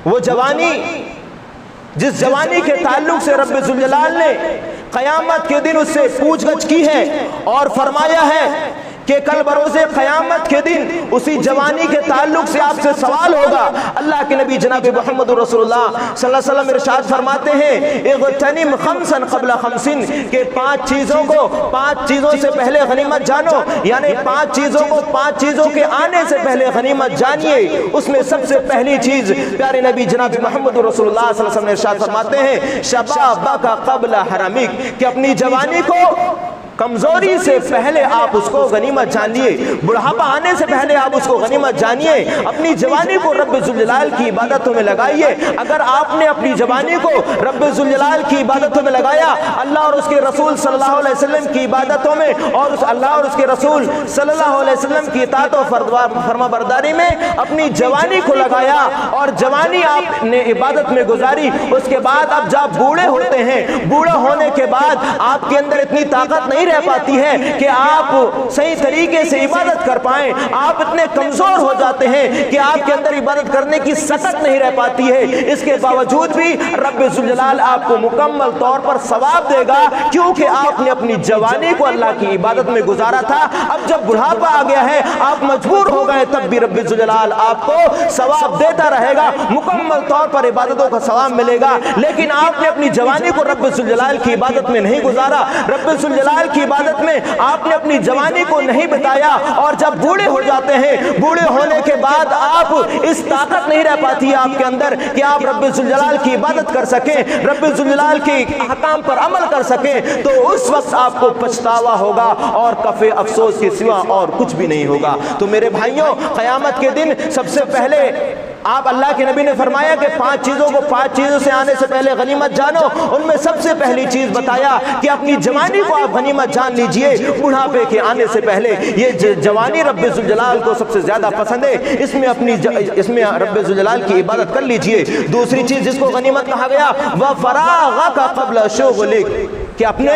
وہ جوانی جس جوانی کے تعلق سے رب ذوالجلال نے قیامت کے دن اس سے پوچھ گچھ کی ہے اور فرمایا ہے کہ کل بروز قیامت کے دن اسی جوانی کے تعلق سے آپ سے سوال ہوگا۔ اللہ کے نبی جناب محمد رسول اللہ صلی اللہ علیہ وسلم ارشاد فرماتے ہیں اغتنم خمسا قبل خمسن، کہ پانچ چیزوں سے پہلے غنیمت جانو، یعنی پانچ چیزوں کے آنے سے پہلے غنیمت جانیے۔ اس میں سب سے پہلی چیز پیارے نبی جناب محمد رسول اللہ صلی اللہ علیہ وسلم ارشاد فرماتے ہیں شبابک قبل حرمک، کہ اپنی جوانی کو کمزوری سے پہلے آپ اس کو غنیمت جانیے، بڑھاپا آنے سے پہلے آپ اس کو غنیمت جانیے۔ اپنی جوانی کو رب ذوالجلال کی عبادتوں میں لگائیے۔ اگر آپ نے اپنی جوانی کو رب ذوالجلال کی عبادتوں میں لگایا، اللہ اور اس کے رسول صلی اللہ علیہ وسلم کی عبادتوں میں اور اللہ اور اس کے رسول صلی اللہ علیہ وسلم کی اطاعت و فرما برداری میں اپنی جوانی کو لگایا اور جوانی آپ نے عبادت میں گزاری، اس کے بعد اب جب بوڑھے ہوتے ہیں، بوڑھا ہونے کے بعد آپ کے اندر اتنی طاقت نہیں رہ پاتی ہے کہ آپ صحیح طریقے سے عبادت کر پائیں، آپ اتنے کمزور ہو جاتے ہیں کہ آپ کے اندر عبادت کرنے کی سطح نہیں رہ پاتی ہے۔ اس کے باوجود بھی رب ذوالجلال آپ کو مکمل طور پر ثواب دے گا، کیونکہ آپ نے اپنی جوانی کو اللہ کی عبادت میں گزارا تھا۔ اب جب بڑھاپا آ گیا ہے، آپ مجبور ہو گئے، تب بھی رب ذوالجلال آپ کو ثواب دیتا رہے گا، مکمل طور پر عبادتوں کا ثواب ملے گا۔ لیکن آپ نے اپنی جوانی کو رب ذوالجلال کی عبادت میں نہیں گزارا، رب ذوالجلال کی عبادت میں آپ نے اپنی جوانی کو نہیں بتایا، اور جب بوڑھے ہو جاتے ہیں، بوڑھے ہونے کے بعد آپ اس طاقت نہیں رہ پاتی ہے آپ کے اندر کہ آپ رب ذوالجلال کی عبادت کر سکیں، رب ذوالجلال کے احکام پر عمل کر سکیں، تو اس وقت آپ کو پچھتاوا ہوگا اور کفِ افسوس کے سوا اور کچھ بھی نہیں ہوگا۔ تو میرے بھائیوں، قیامت کے دن سب سے پہلے آپ اللہ کے نبی نے فرمایا کہ پانچ چیزوں سے آنے سے پہلے غنیمت جانو۔ ان میں سب سے پہلی چیز بتایا کہ اپنی جوانی کو آپ غنیمت جان لیجئے بڑھاپے کے آنے سے پہلے۔ یہ جوانی رب ذوالجلال کو سب سے زیادہ پسند ہے، اس میں رب ذوالجلال کی عبادت کر لیجئے۔ دوسری چیز جس کو غنیمت کہا گیا وَفَرَاغَكَ قَبْلَ شُغْلِكَ، کہ اپنے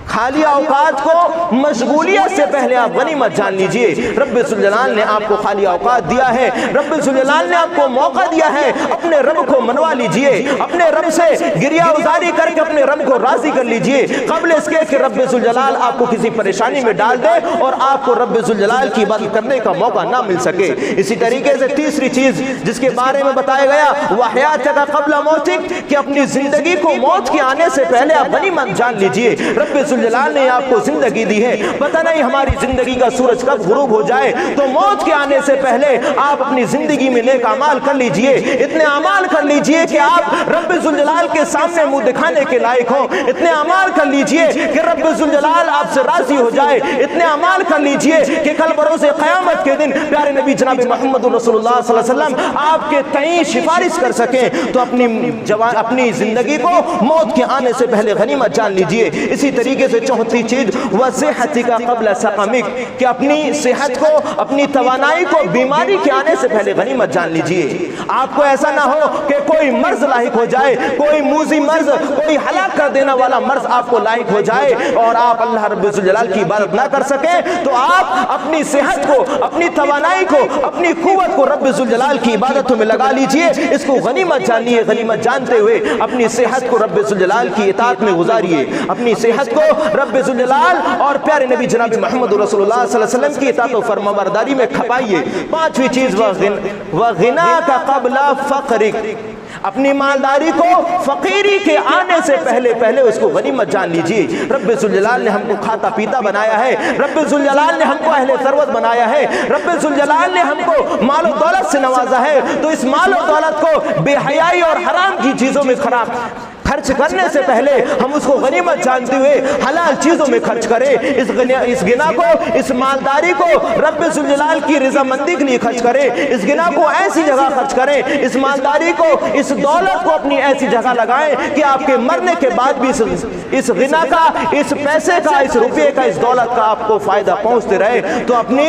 خالی اوقات کو مشغولیت سے پہلے آپ غنیمت جان لیجئے۔ رب ذوالجلال نے آپ کو خالی اوقات دیا ہے، رب ذوالجلال نے آپ کو موقع دیا ہے، اپنے رب کو منوا لیجئے، اپنے رب سے گریہ گزاری کر کے اپنے رب کو راضی کر لیجئے، قبل اس کے کہ رب ذوالجلال آپ کو کسی پریشانی میں ڈال دے اور آپ کو رب ذوالجلال کی عبادت کرنے کا موقع نہ مل سکے۔ اسی طریقے سے تیسری چیز جس کے بارے میں بتایا گیا وَحَيَاتَكَ قَبْلَ مَوْتِكَ، کہ اپنی زندگی کو موت کے آنے سے پہلے آپ غنیمت جان لیجئے۔ رب ذوالجلال نے آپ کو زندگی دی ہے، پتہ نہیں ہماری زندگی کا سورج کب غروب ہو جائے، تو موت کے آنے سے پہلے آپ اپنی زندگی میں نیک اعمال کر لیجئے، اتنے اعمال کر لیجئے کہ آپ رب ذوالجلال کے سامنے منہ دکھانے کے لائق ہوں، اتنے اعمال کر لیجئے کہ رب ذوالجلال آپ سے راضی ہو جائے، اتنے اعمال کر لیجئے کہ کل بروز قیامت کے دن پیارے نبی جناب محمد رسول اللہ صلی اللہ علیہ وسلم آپ کے تئیں سفارش کر سکیں۔ تو اپنی زندگی کو موت کے آنے سے پہلے غنیمت جان لیجئے۔ اسی طریقے سے چوتھی چیز وَصِحَتِكَ قَبْلَ سَقَمِكَ، کہ اپنی صحت کو، اپنی توانائی کو بیماری کے آنے سے پہلے غنیمت جان لیجئے۔ آپ کو ایسا نہ ہو کہ کوئی مرض لاحق ہو جائے، کوئی موذی مرض، کوئی ہلاک کر دینے والا مرض آپ کو لاحق ہو جائے اور آپ اللہ رب ذوالجلال کی عبادت نہ کر سکیں، تو آپ اپنی صحت کو، اپنی توانائی کو، اپنی قوت کو رب ذوالجلال کی عبادتوں میں لگا لیجئے۔ اس کو غنیمت جانیے، غنیمت جانتے ہوئے اپنی صحت کو رب ذوالجلال کی اطاعت میں گزاریے، اپنی صحت کو رب ذوالجلال اور پیارے نبی جناب محمد رسول اللہ صلی اللہ علیہ وسلم کی اطاعت و فرما برداری میں کھپائیے۔ پانچویں چیز وَغِنَاكَ قَبْلَ فَقْرِكَ، اپنی مالداری کو فقیری کے آنے سے پہلے اس کو غنیمت جان لیجئے۔ رب ذوالجلال نے ہم کو کھاتا پیتا بنایا ہے، رب ذوالجلال نے ہم کو اہل ثروت بنایا ہے، رب ذوالجلال نے ہم کو مال و دولت سے نوازا ہے، تو اس مال و دولت کو بے حیائی اور حرام کی چیزوں میں خرچ کرنے سے پہلے ہم اس کو غنیمت جانتے ہوئے حلال چیزوں میں خرچ کریں۔ اس غنا کو، اس مالداری کو رب ذوالجلال کی رضامندی کے لیے خرچ کریں، اس غنا کو ایسی جگہ خرچ کریں، اس مالداری کو، اس دولت کو اپنی ایسی جگہ لگائیں کہ آپ کے مرنے کے بعد بھی اس غنا کا، اس پیسے کا، اس روپے کا، اس دولت کا آپ کو فائدہ پہنچتے رہے۔ تو اپنی